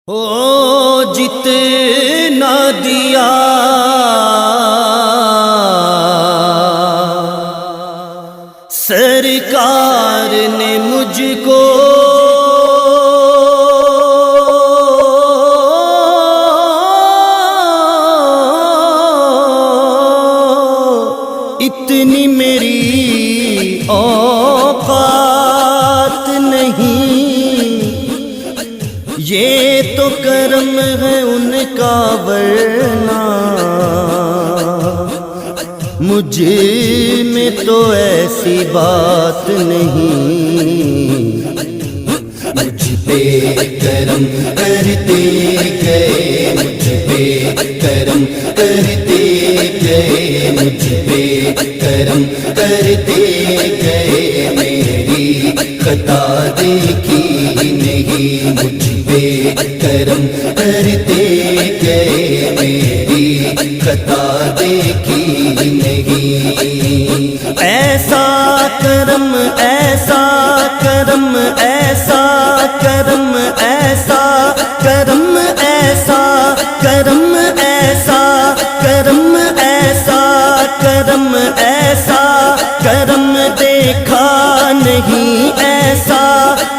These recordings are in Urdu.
او جتنا دیا سرکار نے مجھ کو، اتنی میری اوقات نہیں، یہ تو کرم ہے ان کا ورنہ مجھ میں تو ایسی بات نہیں۔ مجھ پہ کرم کرتے گئے، مجھ پہ کرم کرتے گئے، مجھ پہ کرم کرتے گئے، میری خطا دیکھی نہیں، مجھ پہ کرم کرتے گئے، میری خطا دیکھی نہیں۔ ایسا کرم، ایسا کرم، ایسا کرم، ایسا کرم، ایسا کرم، ایسا کرم، ایسا کرم، ایسا کرم دیکھا نہیں، ایسا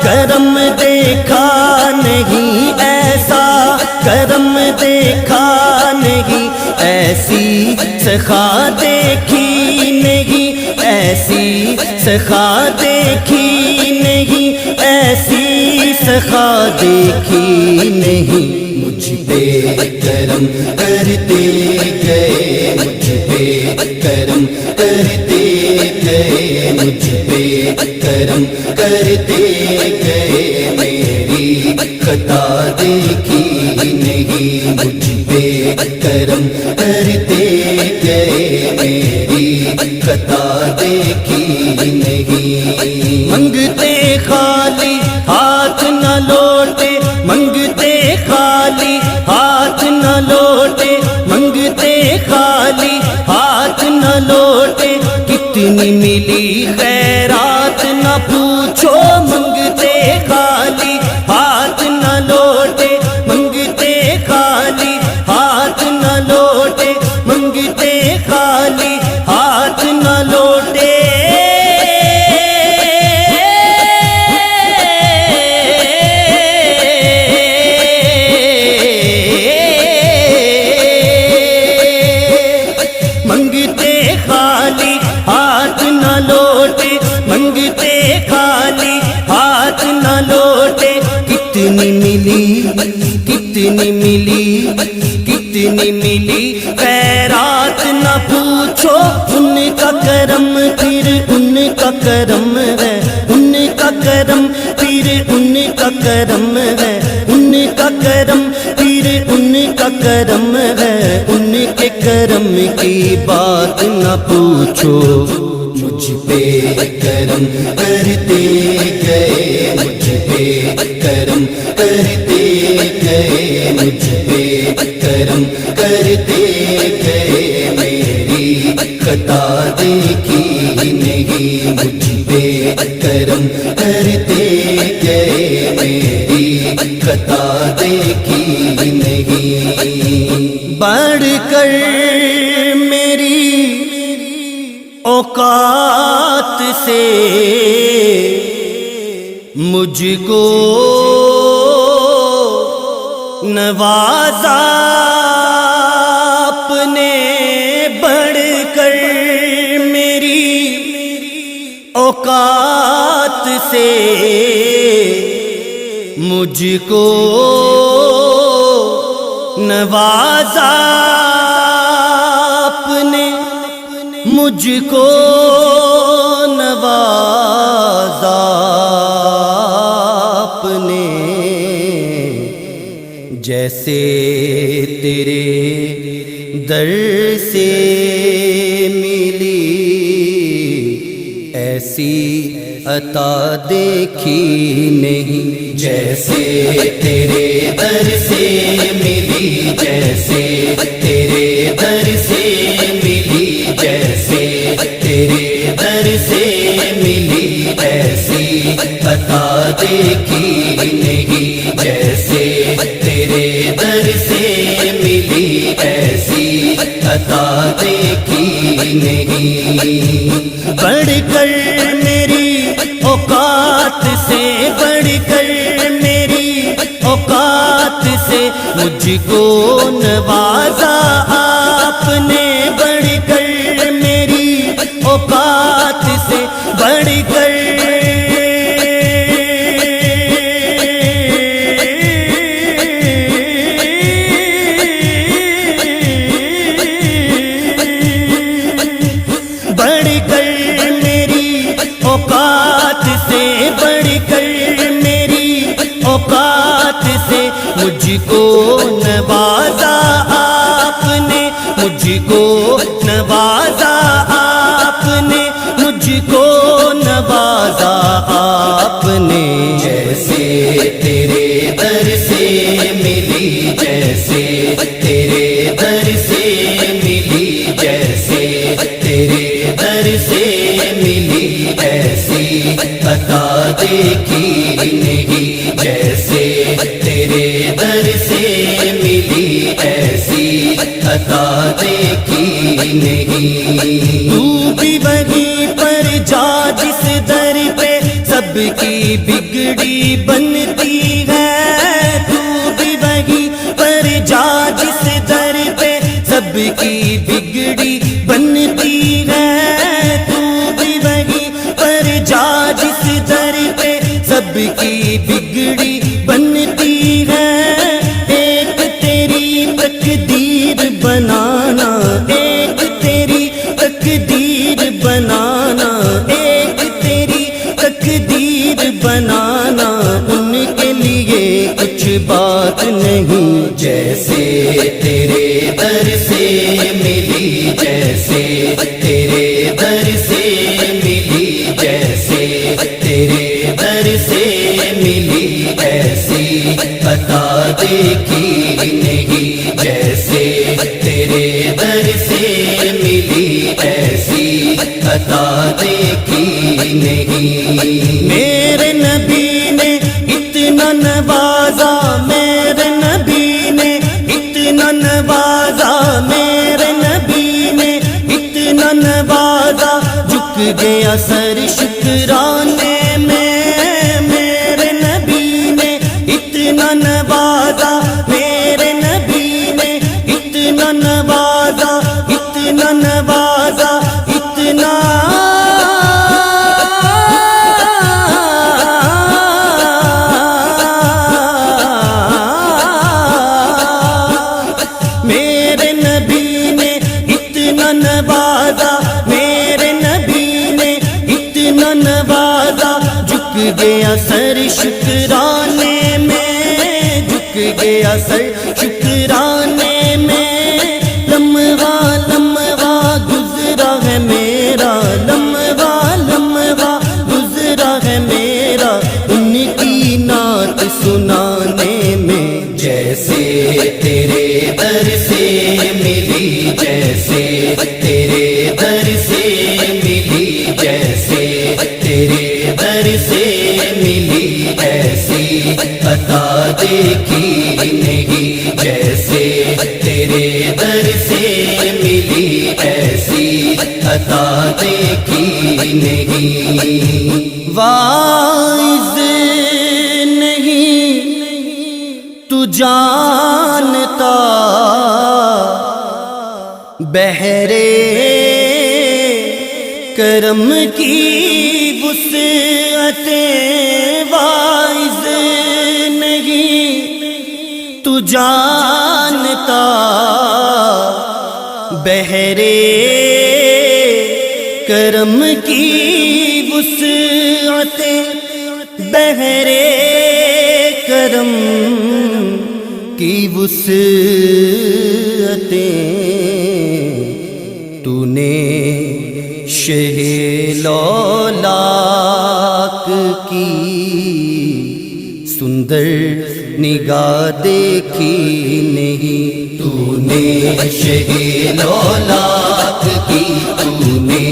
کرم دیکھا نہیں، ایسا کرم دیکھا نہیں، ایسی سخا دیکھی نہیں، ایسی سخا دیکھی نہیں، ایسی سخا دیکھی نہیں۔ مجھ پہ کرم کرتے گئے، مجھ پہ کرم کرتے گئے، مجھ پہ کرم کرتے گئے، میری خطا دیکھی نہیں، مجھ پہ کرم کرتے گئے، میری خطا دیکھی نہیں۔ منگتے خالی ہاتھ نہ لوٹے، منگتے خالی ہاتھ نہ لوٹے، منگتے خالی ہاتھ نہ لوٹے، کتنی ملی خیرات نہ پوچھو، منگتے خالی ہاتھ نہ لوٹے، منگتے خالی ہاتھ نہ لوٹے، منگتے خالی ہاتھ نہ لوٹے۔ منگتے خالی ہاتھ نہ لوٹے، منگتے خالی ہاتھ نہ لوٹے، کتنی ملی، کتنی ملی، کتنی ملی خیرات نہ پوچھو، ان کا کرم پھر ان کا کرم ہے، ان کا کرم پھر ان کا کرم ہے، ان کا کرم پھر ان کا کرم ہے، ان کے کرم کی بات نہ پوچھو۔ مجھ پہ کرم کرتے گئے، مجھ پہ کرم کرتے گئے، مجھ پہ کرم کرتے گئے، میری خطا دیکھی نہیں، مجھ پہ کرم کرتے گئے، میری خطا دیکھی نہیں۔ بڑھ کر میری اوقات سے مجھ کو نوازا آپ نے، بڑھ کر میری اوقات سے مجھ کو نوازا آپ نے، مجھ کو نوازا آپ نے، جیسے تیرے در سے ملی ایسی عطا دیکھی نہیں، جیسے تیرے در سے ملی، جیسے تیرے در سے ملی، جیسے تیرے در سے ملی ایسی عطا دیکھی نہیں، جیسے تیرے در سے ملی ایسی عطا دیکھی نہیں، بڑھ کر میری اوقات سے، بڑھ کر میری اوقات سے مجھ کو نوازا آپ نے، بڑھ کر میری اوقات سے، بڑھ کر اوقات سے، بڑھ کر میری اوقات سے مجھ کو نوازا آپ نے، مجھ کو نوازا آپ نے، مجھ کو نوازا آپ نے، جیسے تیرے در سے ملی، جیسے تیرے در سے ملی، جیسے تیرے در سے ملی ایسی عطا دیکھی نہیں، جیسے تیرے در سے ملی ایسی عطا دیکھی نہیں، تو بھی وہیں پر جا جس در پہ سب کی بگڑی بنتی ہے، تو بھی وہیں پر جا جس در پہ سب کی بگڑی بنتی ہے، تو بھی وہیں پر جا جس در پہ سب کی بگڑی بنتی ہے، ایک تیری تقدیر بنانا، ایک تیری تقدیر بنانا، ایک تیری تقدیر بنانا ان کے لیے کچھ بات نہیں، جیسے تیرے در سے ملی، جیسے تیرے در سے ملی، جیسے تیرے در سے ملی ایسی عطا دیکھی نہیں، جیسے تیرے در سے ملی ایسی عطا دیکھی نہیں، میرے نبی نے اتنا نوازا، میرے نبی نے اتنا نوازا، میرے نبی نے اتنا نوازا، جھک گیا سر شکرانے میں، میرے نبی نے اتنا نوازا، میرے نبی نے اتنا نوازا، اتنا نوازا، اتنا میرے نبی نے اتنا نوازا، میرے نبی نے اتنا نوازا، جھک گیا سر شکرانے میں، جھک گیا سر شکرانے میں، لمحہ لمحہ گزرا ہے میرا، لمحہ لمحہ گزرا ہے میرا ان کی نعت سنانے میں، جیسے تیرے در سے ملی، جیسے تیرے در سے ملی، جیسے تیرے در سے ملی ایسی عطا دیکھی نہیں، جیسے تیرے در سے ملی ایسی عطا دیکھی نہیں، واعظ نہیں تو جانتا بہرے کرم کی وسعتیں، واعظ نہیں تو جانتا بہرے کرم کی وسعتیں، بہرے کرم کی وسعتیں، تو نے شہ لولاک کی سندر نگاہ دیکھی نہیں، تو نے شہ لولاک کی، تو نے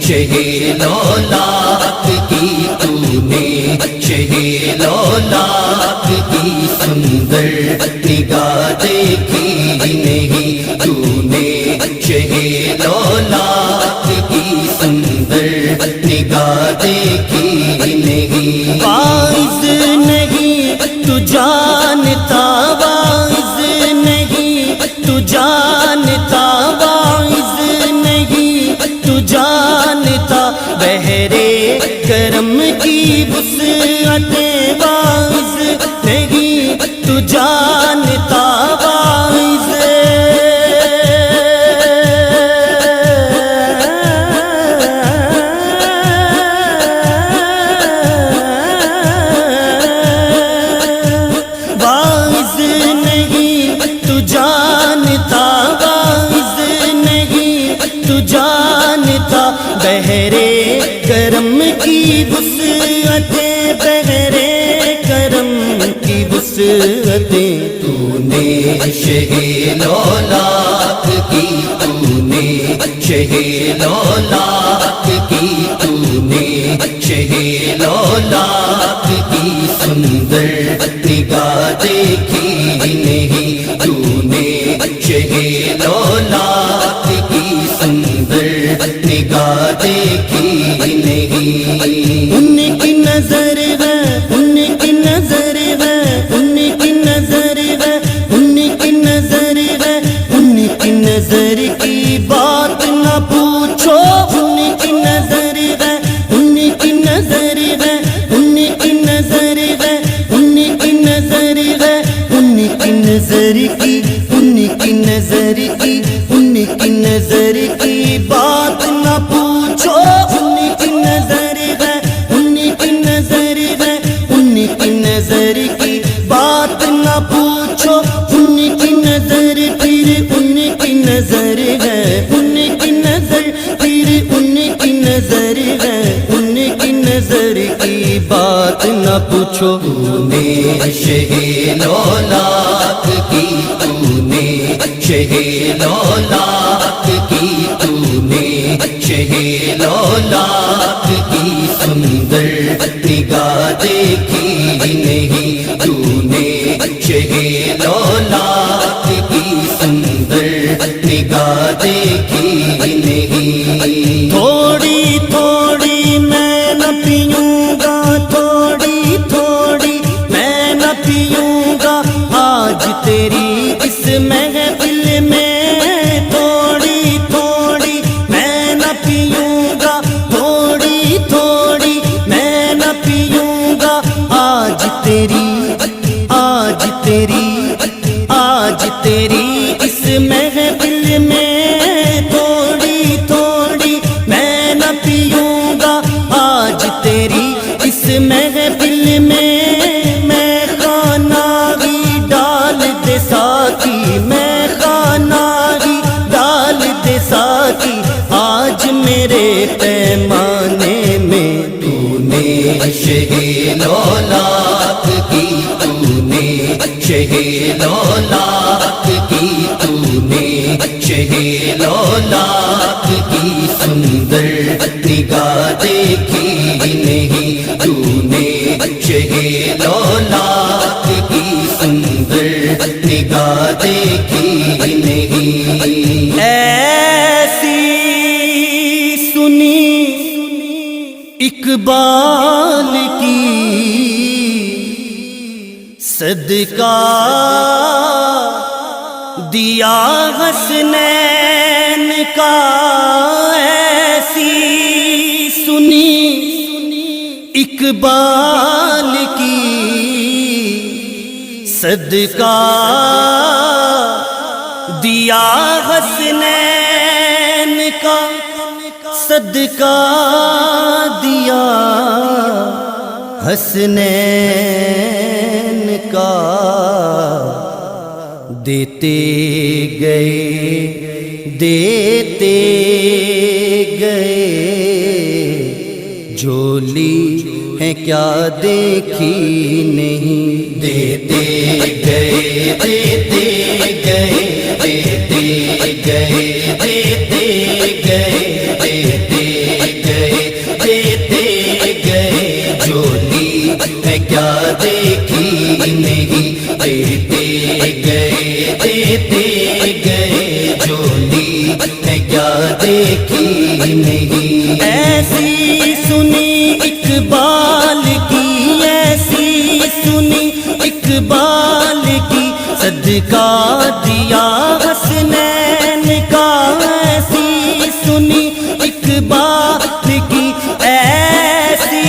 شہ لولاک کی، تو نے شہ لولاک کی سندر نگاہ دیکھی نہیں تو نے شہے لولاک کی سندر نگاہ دیکھی نہیں واعظ نہیں تو جانتا واعظ نہیں تو جانتا واعظ نہیں تو جانتا بحرے کرم کی وسعتیں واعظ نہیں تو جانتا واعظ واعظ نہیں تو جانتا واعظ نہیں تو جانتا بحرے کرم کی وسعتیں بحرے کرم کی وسعتیں تو نے شہے لولاک کی تو نے شہے لولاک کی تو نے شہے لولاک کی سندر نگاہ دیکھی نہیں تو نے شہے لولاک کی سندر نگاہ دیکھی نہیں ان کی نظر ہے ان کی نظر ہے ان کی نظر ہے ان کی نظر ہے ان کی نظر کی بات نہ پوچھو ان کی نظر ہے ان کی نظر ہے ان کی نظر ہے ان کی نظر ہے ان کی نظر کی ان کی نظر کی ان کی نظر کی بات نہ پوچھو ان کی نظر ہے ان کی نظر ہے ان کی نظر کی بات نہ پوچھو ان کی نظر پھر ان کی نظر ہے ان کی نظر پھر ان کی نظر ہے ان کی نظر کی بات نہ پوچھو تو نے شہے لولاک کی تو نے شہے لولاک کی تو نے شہے لولاک کی سندر نگاہ دیکھی نہیں تو نے شہے لولاک کی سندر نگاہ دیکھی نہیں تھوڑی تھوڑی میں نہ پیوں گا تھوڑی تھوڑی میں نہ پیوں گا آج تیری اس محفل میں تھوڑی تھوڑی میں نہ پیوں گا تھوڑی تھوڑی میں نہ پیوں گا آج تیری آج تیری آج تیری اس محفل میں تھوڑی تھوڑی میں نہ پیوں گا آج تیری اس محفل میں خانہ ہی ڈال دے ساقی میں خانہ ہی ڈال دے ساقی آج میرے پیمانے میں تو نے شہے لولاک کی تو نے شہے لولاک کی تو نے شہے لولاک کی سندر نگاہ دیکھی نہیں تو نے شہے لولاک کی سندر نگاہ دیکھی نہیں ایسی سنی اقبال کی صدقہ دیا حسنین کا ایسی سنی اقبال کی صدقہ دیا حسنین کا صدقہ دیا حسنین کا دیتے گئے جولی ہے کیا دیکھی نہیں دیتے گئے دیتے گئے دیتے گئے دیتے گئے دیتے گئے دیتے گئے جولی ہے کیا دیکھی نہیں گئے دیتے گئے جھولی ہے کیا دیکھی نہیں. ایسی سنی اقبال کی، ایسی سنی اقبال کی، صدقہ دیا حسنین کا. ایسی سنی اقبال کی، ایسی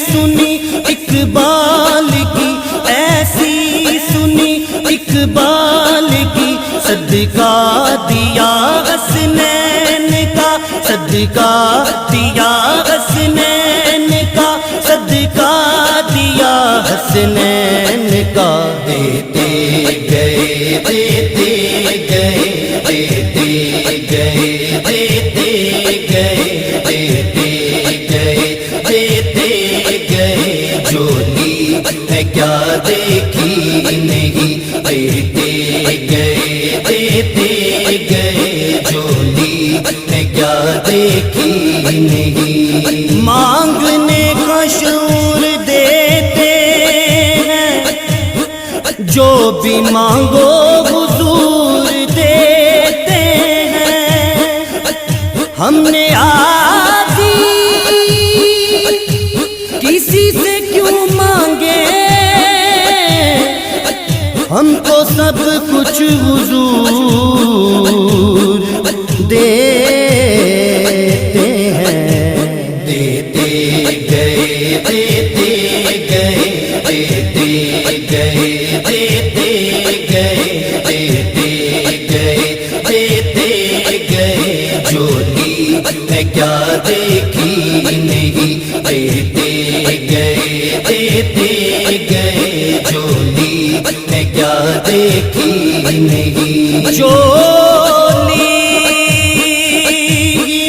سنی اقبال کی، ایسی سنی اقبال کی، صدقہ دیا حسنین کا، صدقہ دیا حسنین کا، صدقہ دیا حسنین کا. دیتے گئے دیتے گئے دیتے گئے دیتے گئے دیتے گئے دیتے گئے جھولی ہے کیا دیکھی نہیں. دیتے گئے دیتے گئے جھولی ہے کیا دیکھی نہیں. مانگنے کا شعور دیتے ہیں، جو بھی مانگو حضور دیتے ہیں. ہم نے آدھی کسی سے کیوں مانگے، ہم کو سب کچھ حضور دیتے ہیں. دیتے گئے دیتے گئے دیتے گئے دیتے گئے دیتے گئے دیتے گئے جھولی ہے کیا دیکھی نہیں. دیتے گئے دیتے گئے جھولی ہے کیا دیکھی نہیں. چولی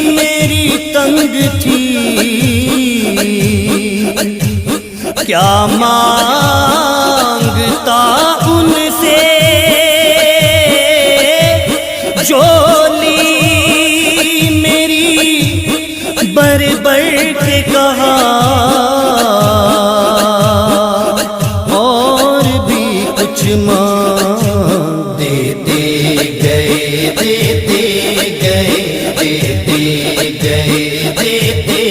میری تنگ تھی، کیا مانگتا ان سے. چولی میری بر بر کے کہا، اور بھی کچھ مانگ. دیتے گئے دیتے گئے دیتے گئے دیتے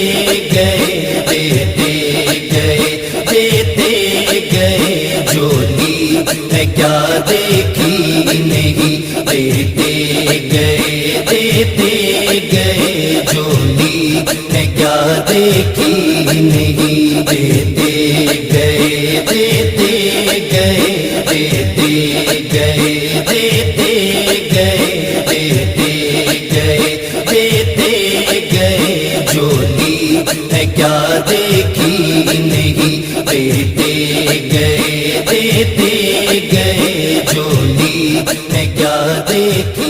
گئے دیتے گئے دیتے گئے جھولی ہے کیا دیکھی نہیں. دیتے گئے دیتے گئے جھولی ہے کیا دیکھی نہیں. دیتے گئے دیتے گئے دیتے گئے دیتے گئے دیتے گئے دیتے گئے جھولی ہے کیا دیکھی نہیں. دیتے گئے دیتے گئے جھولی ہے کیا دیکھی